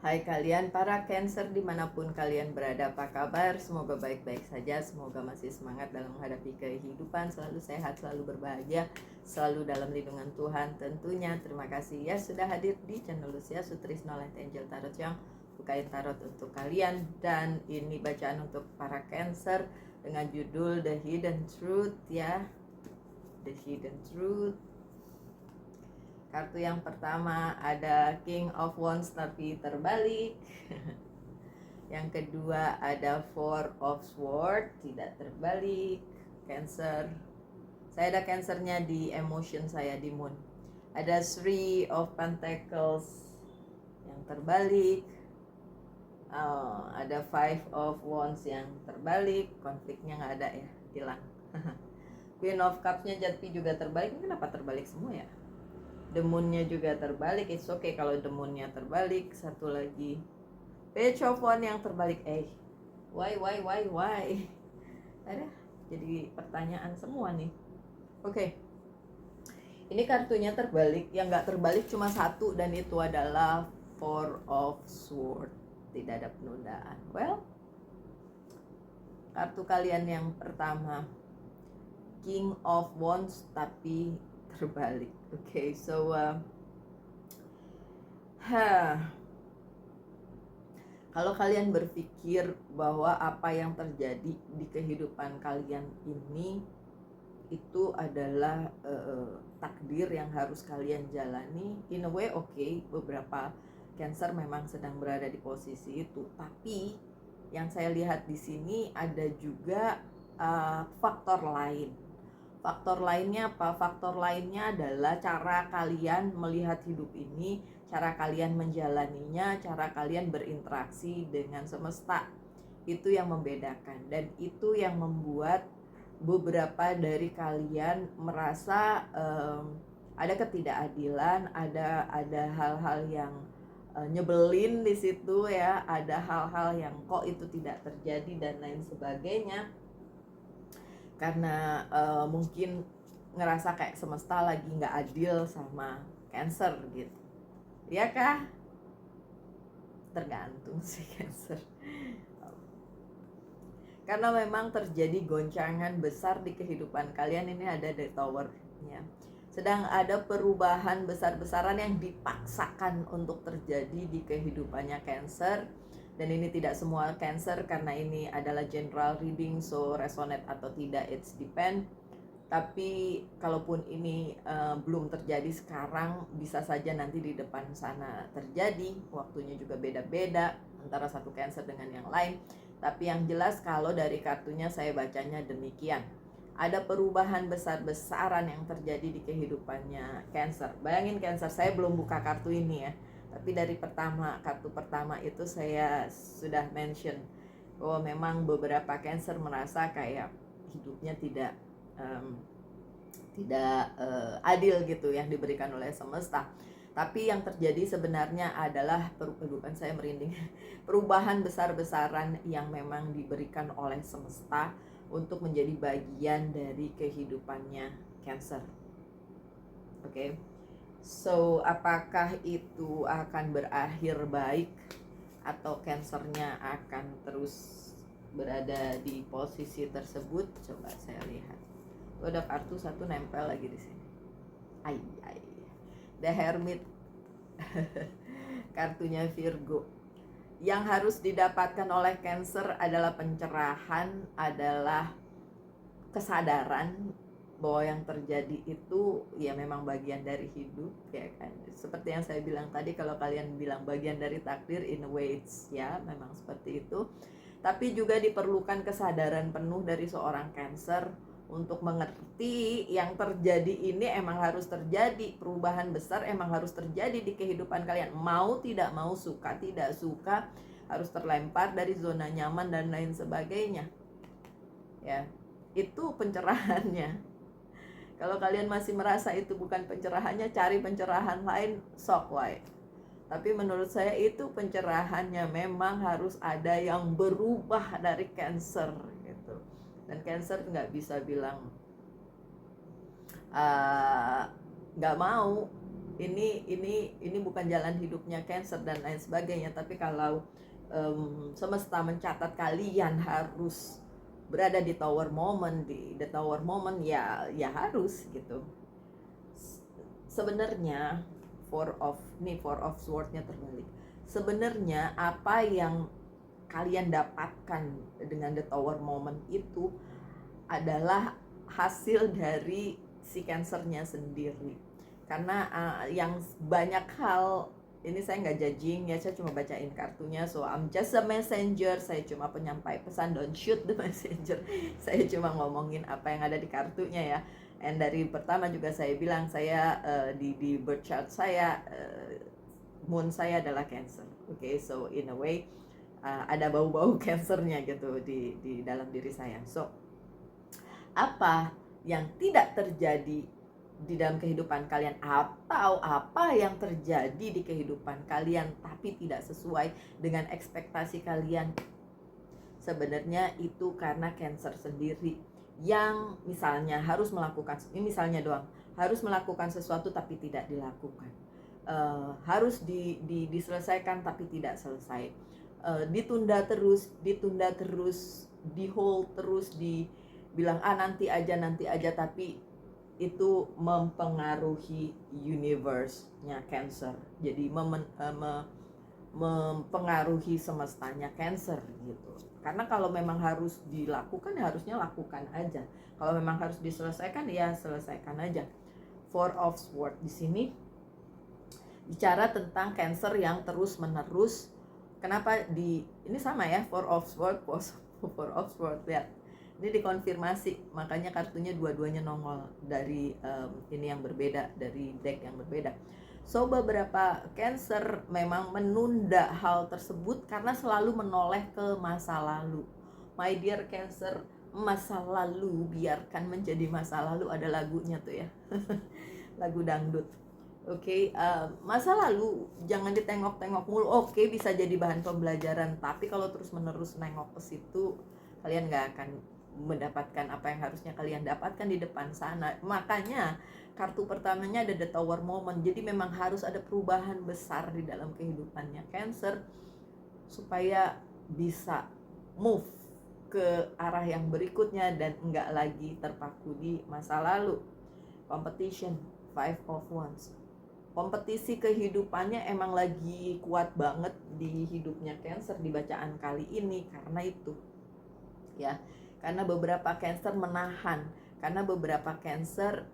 Hai kalian para Cancer dimanapun kalian berada, apa kabar? Semoga baik-baik saja, semoga masih semangat dalam menghadapi kehidupan, selalu sehat, selalu berbahagia, selalu dalam lindungan Tuhan tentunya. Terima kasih ya sudah hadir di channel Lucia Sutrisno Light Angel Tarot yang bukain tarot untuk kalian. Dan ini bacaan untuk para Cancer dengan judul The Hidden Truth ya. The Hidden Truth. Kartu yang pertama ada King of Wands tapi terbalik. Yang kedua ada Four of Swords, tidak terbalik. Cancer. Saya ada Cancernya di emotion saya di moon. Ada Three of Pentacles yang terbalik. Ada Five of Wands yang terbalik. Konfliknya nggak ada ya, hilang. Queen of Cups-nya Jati juga terbalik. Ini kenapa terbalik semua ya? The Moon-nya juga terbalik. It's okay kalau The Moon-nya terbalik. Satu lagi Page of Wands yang terbalik. Why? Ada jadi pertanyaan semua nih. Oke. Ini kartunya terbalik. Yang nggak terbalik cuma satu, dan itu adalah Four of Swords. Tidak ada penundaan. Well, kartu kalian yang pertama King of Wands tapi terbalik. Okay, so kalau kalian berpikir bahwa apa yang terjadi di kehidupan kalian ini itu adalah takdir yang harus kalian jalani, in a way okay, beberapa Cancer memang sedang berada di posisi itu, tapi yang saya lihat di sini ada juga faktor lain. Faktor lainnya apa? Faktor lainnya adalah cara kalian melihat hidup ini, cara kalian menjalaninya, cara kalian berinteraksi dengan semesta. Itu yang membedakan, dan itu yang membuat beberapa dari kalian merasa ada ketidakadilan, ada hal-hal yang nyebelin di situ ya, ada hal-hal yang kok itu tidak terjadi dan lain sebagainya. Karena mungkin ngerasa kayak semesta lagi nggak adil sama Cancer gitu, ya kah? Tergantung sih Cancer. Karena memang terjadi goncangan besar di kehidupan kalian. Ini ada The Tower-nya. Sedang ada perubahan besar-besaran yang dipaksakan untuk terjadi di kehidupannya Cancer. Dan ini tidak semua Cancer, karena ini adalah general reading, so resonate atau tidak it's depend. Tapi kalaupun ini belum terjadi sekarang, bisa saja nanti di depan sana terjadi. Waktunya juga beda-beda antara satu Cancer dengan yang lain. Tapi yang jelas kalau dari kartunya saya bacanya demikian. Ada perubahan besar-besaran yang terjadi di kehidupannya Cancer. Bayangin Cancer, saya belum buka kartu ini ya, tapi dari kartu pertama itu saya sudah mention bahwa memang beberapa Cancer merasa kayak hidupnya tidak adil gitu yang diberikan oleh semesta. Tapi yang terjadi sebenarnya adalah saya merinding. Perubahan besar-besaran yang memang diberikan oleh semesta untuk menjadi bagian dari kehidupannya Cancer. Oke. So, apakah itu akan berakhir baik atau Cancernya akan terus berada di posisi tersebut? Coba saya lihat. Ada kartu satu nempel lagi di sini. The Hermit. Kartunya Virgo. Yang harus didapatkan oleh Cancer adalah pencerahan, adalah kesadaran bahwa yang terjadi itu ya memang bagian dari hidup ya kan. Seperti yang saya bilang tadi, kalau kalian bilang bagian dari takdir, in a way it's ya memang seperti itu. Tapi juga diperlukan kesadaran penuh dari seorang Cancer untuk mengerti yang terjadi ini emang harus terjadi. Perubahan besar emang harus terjadi di kehidupan kalian. Mau tidak mau, suka tidak suka, harus terlempar dari zona nyaman dan lain sebagainya. Ya, itu pencerahannya. Kalau kalian masih merasa itu bukan pencerahannya, cari pencerahan lain, sok wae. Tapi menurut saya itu pencerahannya, memang harus ada yang berubah dari Cancer gitu. Dan Cancer nggak bisa bilang nggak mau. ini bukan jalan hidupnya Cancer dan lain sebagainya, tapi kalau semesta mencatat kalian harus berada di tower moment, di the tower moment, ya harus gitu. Sebenarnya four of sword-nya terbalik. Sebenarnya apa yang kalian dapatkan dengan the tower moment itu adalah hasil dari si Cancer-nya sendiri. Karena yang banyak hal ini saya nggak judging ya, saya cuma bacain kartunya, so I'm just a messenger, saya cuma penyampai pesan, don't shoot the messenger. Saya cuma ngomongin apa yang ada di kartunya ya. And dari pertama juga saya bilang saya di birth chart saya moon saya adalah Cancer. Okay, so in a way ada bau-bau Cancernya gitu di dalam diri saya. So apa yang tidak terjadi di dalam kehidupan kalian, atau apa yang terjadi di kehidupan kalian tapi tidak sesuai dengan ekspektasi kalian, sebenarnya itu karena Cancer sendiri yang misalnya harus melakukan, ini misalnya doang, harus melakukan sesuatu tapi tidak dilakukan, harus diselesaikan tapi tidak selesai, ditunda terus, di hold terus, dibilang nanti aja, tapi itu mempengaruhi universe-nya Cancer. Jadi mempengaruhi semestanya Cancer gitu. Karena kalau memang harus dilakukan ya harusnya lakukan aja. Kalau memang harus diselesaikan ya selesaikan aja. Four of Swords di sini bicara tentang Cancer yang terus-menerus. Kenapa ini sama ya, Four of Swords, lihat. Ini dikonfirmasi, makanya kartunya dua-duanya nongol dari ini yang berbeda, dari deck yang berbeda. So beberapa Cancer memang menunda hal tersebut karena selalu menoleh ke masa lalu. My dear Cancer, masa lalu biarkan menjadi masa lalu, ada lagunya tuh ya. Lagu dangdut. Oke, masa lalu jangan ditengok-tengok mulu. Oke, bisa jadi bahan pembelajaran, tapi kalau terus-menerus nengok ke situ, kalian nggak akan mendapatkan apa yang harusnya kalian dapatkan di depan sana. Makanya kartu pertamanya ada the tower moment. Jadi memang harus ada perubahan besar di dalam kehidupannya Cancer supaya bisa move ke arah yang berikutnya dan enggak lagi terpaku di masa lalu. Competition, Five of Wands. Kompetisi kehidupannya emang lagi kuat banget di hidupnya Cancer di bacaan kali ini, karena itu ya, karena beberapa Cancer menahan, karena beberapa Cancer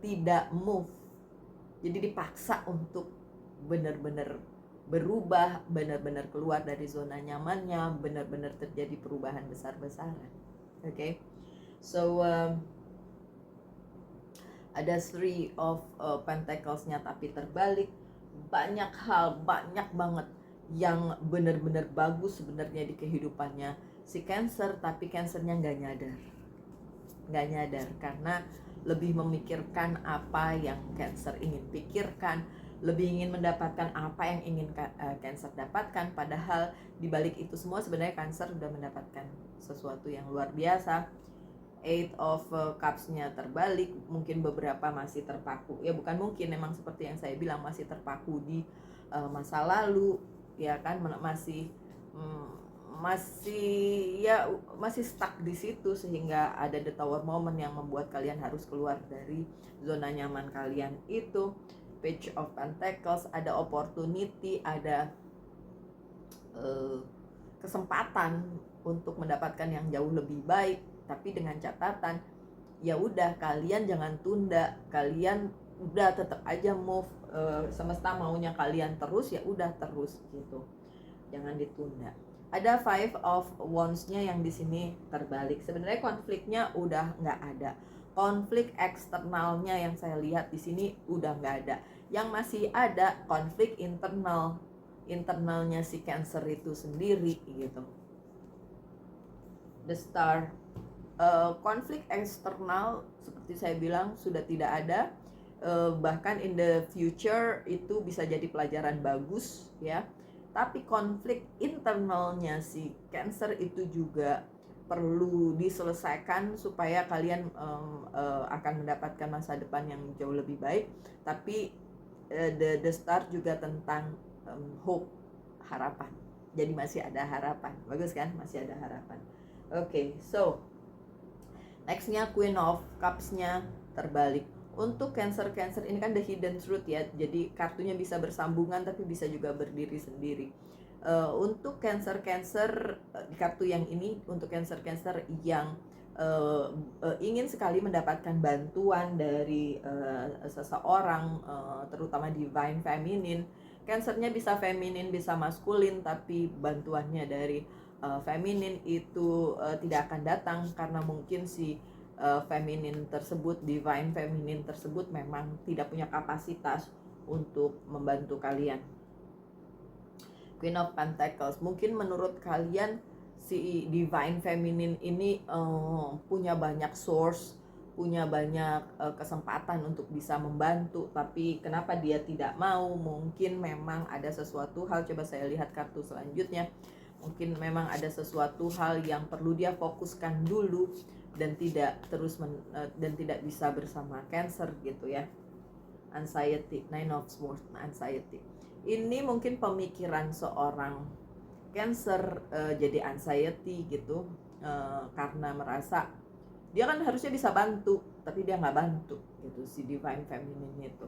tidak move, jadi dipaksa untuk benar-benar berubah, benar-benar keluar dari zona nyamannya, benar-benar terjadi perubahan besar-besaran. Okay? So ada Three of Pentacles-nya tapi terbalik. Banyak hal, banyak banget yang benar-benar bagus sebenarnya di kehidupannya si Cancer, tapi Cancer-nya nggak nyadar karena lebih memikirkan apa yang Cancer ingin pikirkan, lebih ingin mendapatkan apa yang ingin Cancer dapatkan, padahal dibalik itu semua sebenarnya Cancer sudah mendapatkan sesuatu yang luar biasa. Eight of Cups-nya terbalik, mungkin beberapa masih terpaku, ya bukan mungkin, memang seperti yang saya bilang masih terpaku di masa lalu, ya kan, masih stuck di situ, sehingga ada the tower moment yang membuat kalian harus keluar dari zona nyaman kalian itu. Page of Pentacles, ada opportunity, ada kesempatan untuk mendapatkan yang jauh lebih baik, tapi dengan catatan ya udah, kalian jangan tunda, kalian udah tetap aja move, semesta maunya kalian terus, ya udah terus gitu, jangan ditunda. Ada Five of Wands-nya yang di sini terbalik. Sebenarnya konfliknya udah nggak ada, konflik eksternalnya yang saya lihat di sini udah nggak ada. Yang masih ada konflik internalnya si Cancer itu sendiri gitu. The Star, konflik eksternal seperti saya bilang sudah tidak ada, bahkan in the future itu bisa jadi pelajaran bagus ya. Tapi konflik internalnya si Cancer itu juga perlu diselesaikan supaya kalian akan mendapatkan masa depan yang jauh lebih baik. Tapi the star juga tentang hope, harapan. Jadi masih ada harapan. Bagus kan? Masih ada harapan. Oke, so nextnya Queen of Cups-nya terbalik. Untuk Cancer ini kan the hidden truth ya. Jadi kartunya bisa bersambungan tapi bisa juga berdiri sendiri. Untuk Cancer di kartu yang ini, untuk Cancer yang ingin sekali mendapatkan bantuan dari seseorang, terutama divine feminine. Cancernya bisa feminin, bisa maskulin, tapi bantuannya dari feminin itu tidak akan datang karena mungkin si feminin tersebut, divine feminin tersebut memang tidak punya kapasitas untuk membantu kalian. Queen of Pentacles, mungkin menurut kalian si divine feminine ini punya banyak source, punya banyak kesempatan untuk bisa membantu, tapi kenapa dia tidak mau? Mungkin memang ada sesuatu hal, coba saya lihat kartu selanjutnya. Mungkin memang ada sesuatu hal yang perlu dia fokuskan dulu dan tidak dan tidak bisa bersama Cancer gitu ya. Anxiety, Nine of Swords, anxiety. Ini mungkin pemikiran seorang Cancer jadi anxiety gitu, karena merasa dia kan harusnya bisa bantu tapi dia nggak bantu gitu, si divine feminine itu.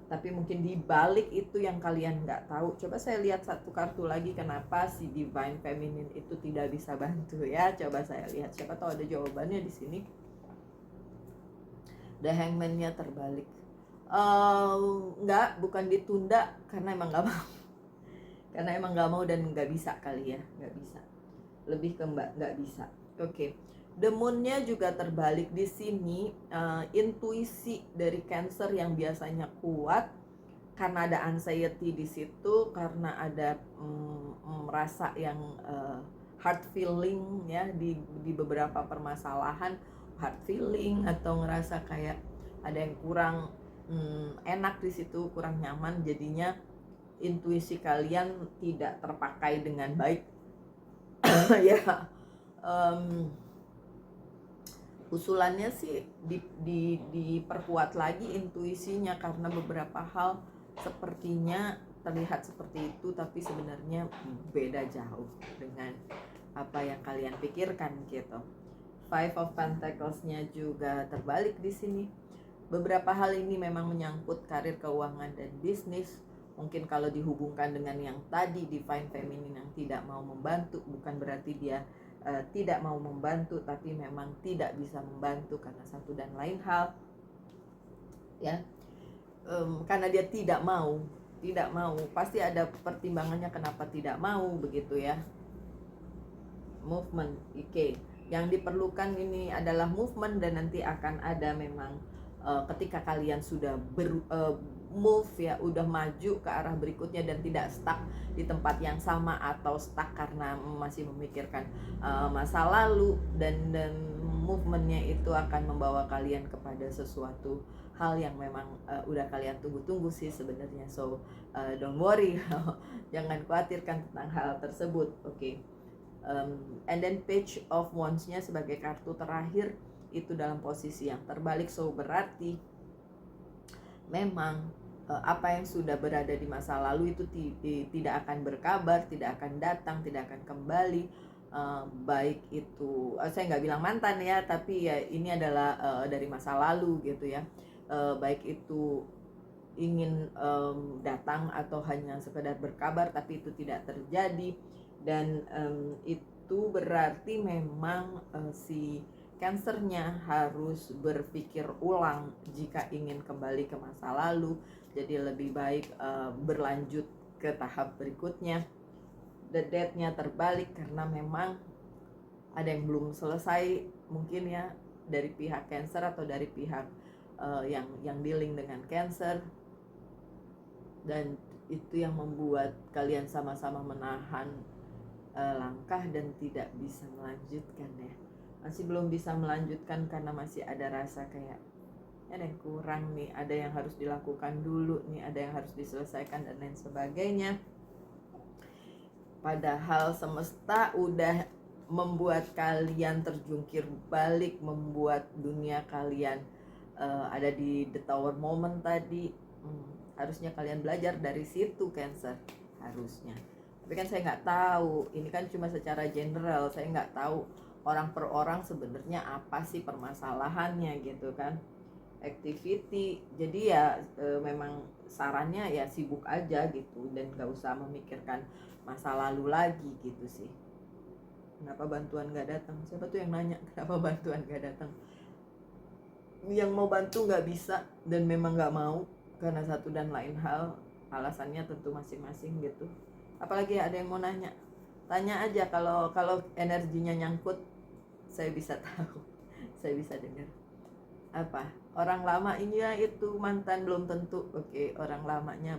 Tapi mungkin di balik itu yang kalian nggak tahu. Coba saya lihat satu kartu lagi, kenapa si divine feminine itu tidak bisa bantu ya. Coba saya lihat, siapa tahu ada jawabannya di sini. The Hangman-nya terbalik. Nggak, bukan ditunda karena emang nggak mau. Karena emang nggak mau dan nggak bisa kali ya, nggak bisa. Lebih ke nggak bisa. Oke. The Moon-nya juga terbalik di sini. Intuisi dari Cancer yang biasanya kuat karena ada anxiety di situ, karena ada merasa yang hard feeling ya di beberapa permasalahan, hard feeling atau ngerasa kayak ada yang kurang enak di situ, kurang nyaman, jadinya intuisi kalian tidak terpakai dengan baik. Ya. Usulannya sih diperkuat lagi intuisinya, karena beberapa hal sepertinya terlihat seperti itu tapi sebenarnya beda jauh dengan apa yang kalian pikirkan gitu. Five of Pentacles-nya juga terbalik di sini. Beberapa hal ini memang menyangkut karir, keuangan, dan bisnis. Mungkin kalau dihubungkan dengan yang tadi, divine feminine yang tidak mau membantu, bukan berarti dia tidak mau membantu, tapi memang tidak bisa membantu karena satu dan lain hal ya. Karena dia tidak mau, pasti ada pertimbangannya kenapa tidak mau begitu ya. Movement, oke. Yang diperlukan ini adalah movement, dan nanti akan ada memang ketika kalian sudah move ya, udah maju ke arah berikutnya dan tidak stuck di tempat yang sama atau stuck karena masih memikirkan masa lalu, dan movementnya itu akan membawa kalian kepada sesuatu hal yang memang udah kalian tunggu-tunggu sih sebenarnya. So don't worry, jangan khawatirkan tentang hal tersebut. Oke. And then Page of Wands-nya sebagai kartu terakhir itu dalam posisi yang terbalik, so berarti memang apa yang sudah berada di masa lalu itu tidak akan berkabar, tidak akan datang, tidak akan kembali. Baik itu saya nggak bilang mantan ya, tapi ya ini adalah dari masa lalu gitu ya. Baik itu ingin datang atau hanya sekedar berkabar tapi itu tidak terjadi, dan itu berarti memang si Cancernya harus berpikir ulang jika ingin kembali ke masa lalu. Jadi lebih baik berlanjut ke tahap berikutnya. The Death-nya terbalik karena memang ada yang belum selesai mungkin ya, dari pihak Cancer atau dari pihak yang dealing dengan Cancer, dan itu yang membuat kalian sama-sama menahan langkah dan tidak bisa melanjutkan ya. Masih belum bisa melanjutkan karena masih ada rasa kayak ada yang kurang nih, ada yang harus dilakukan dulu nih, ada yang harus diselesaikan dan lain sebagainya. Padahal semesta udah membuat kalian terjungkir balik, membuat dunia kalian ada di the tower moment tadi. Harusnya kalian belajar dari situ, Cancer, harusnya. Tapi kan saya nggak tahu, ini kan cuma secara general, saya nggak tahu orang per orang sebenarnya apa sih permasalahannya gitu kan. Activity, jadi ya memang sarannya ya sibuk aja gitu, dan gak usah memikirkan masa lalu lagi gitu sih. Kenapa bantuan gak datang? Siapa tuh yang nanya kenapa bantuan gak datang? Yang mau bantu gak bisa dan memang gak mau karena satu dan lain hal, alasannya tentu masing-masing gitu. Apalagi ada yang mau nanya, tanya aja. Kalau energinya nyangkut, saya bisa tahu, saya bisa dengar. Apa orang lama ini ya itu mantan belum tentu. Oke, orang lamanya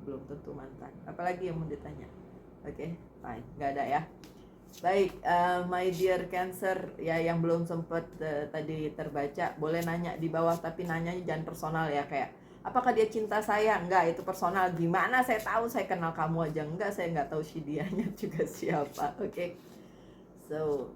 belum tentu mantan. Apalagi yang mau ditanya? Oke, fine, nggak ada ya. Baik, my dear Cancer ya, yang belum sempat tadi terbaca, boleh nanya di bawah, tapi nanyanya jangan personal ya, kayak apakah dia cinta saya? Enggak, itu personal. Gimana saya tahu? Saya kenal kamu aja enggak, saya nggak tahu si dianya juga siapa. Oke. So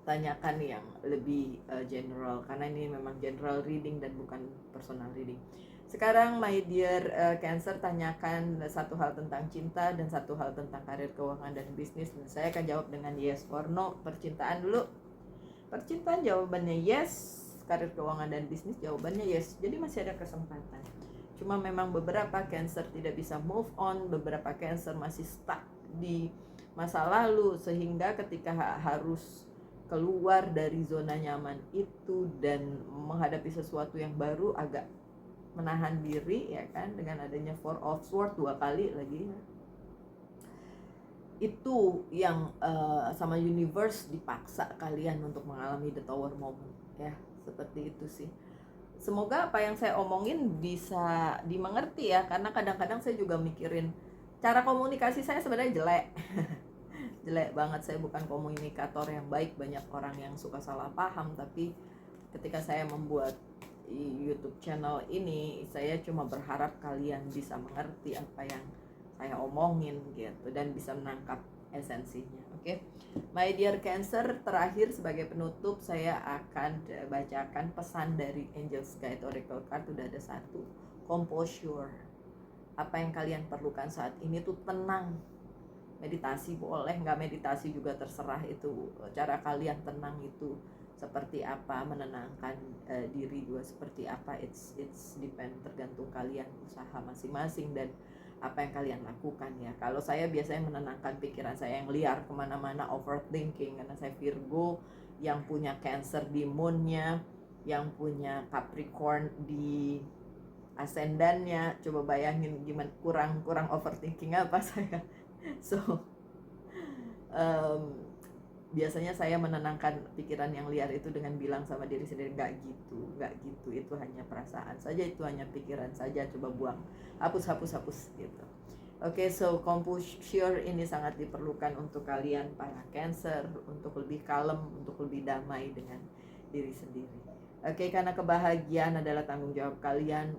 tanyakan yang lebih general, karena ini memang general reading dan bukan personal reading. Sekarang my dear Cancer, tanyakan satu hal tentang cinta dan satu hal tentang karir, keuangan, dan bisnis, dan saya akan jawab dengan yes or no. Percintaan dulu. Percintaan jawabannya yes, karir, keuangan, dan bisnis jawabannya yes. Jadi masih ada kesempatan. Cuma memang beberapa Cancer tidak bisa move on, beberapa Cancer masih stuck di masa lalu, sehingga ketika harus keluar dari zona nyaman itu dan menghadapi sesuatu yang baru agak menahan diri ya kan, dengan adanya Four of Swords 2 kali lagi ya. Itu yang sama universe dipaksa kalian untuk mengalami the tower moment ya, seperti itu sih. Semoga apa yang saya omongin bisa dimengerti ya, karena kadang-kadang saya juga mikirin cara komunikasi saya sebenarnya jelek. Jelek banget, saya bukan komunikator yang baik, banyak orang yang suka salah paham. Tapi ketika saya membuat YouTube channel ini, saya cuma berharap kalian bisa mengerti apa yang saya omongin gitu, dan bisa menangkap esensinya. Oke, my dear Cancer, terakhir sebagai penutup saya akan bacakan pesan dari Angel's Guide Oracle Card. Udah ada satu, composure. Apa yang kalian perlukan saat ini tuh tenang. Meditasi boleh, nggak meditasi juga terserah, itu cara kalian tenang itu seperti apa, menenangkan diri juga seperti apa, it's depend, tergantung kalian, usaha masing-masing dan apa yang kalian lakukan ya. Kalau saya biasanya menenangkan pikiran saya yang liar kemana-mana, overthinking, karena saya Virgo yang punya Cancer di moonnya, yang punya Capricorn di ascendannya. Coba bayangin gimana, kurang overthinking apa saya. So biasanya saya menenangkan pikiran yang liar itu dengan bilang sama diri sendiri, nggak gitu, itu hanya perasaan saja, itu hanya pikiran saja, coba buang, hapus gitu. Oke, so composure ini sangat diperlukan untuk kalian para Cancer, untuk lebih kalem, untuk lebih damai dengan diri sendiri. Oke, karena kebahagiaan adalah tanggung jawab kalian,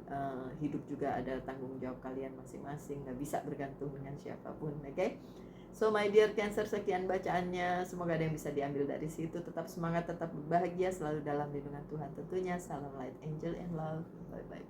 hidup juga adalah tanggung jawab kalian masing-masing, nggak bisa bergantung dengan siapapun. Oke, so my dear Cancer, sekian bacaannya, semoga ada yang bisa diambil dari situ. Tetap semangat, tetap berbahagia, selalu dalam lindungan Tuhan tentunya. Salam light, angel, and love. Bye.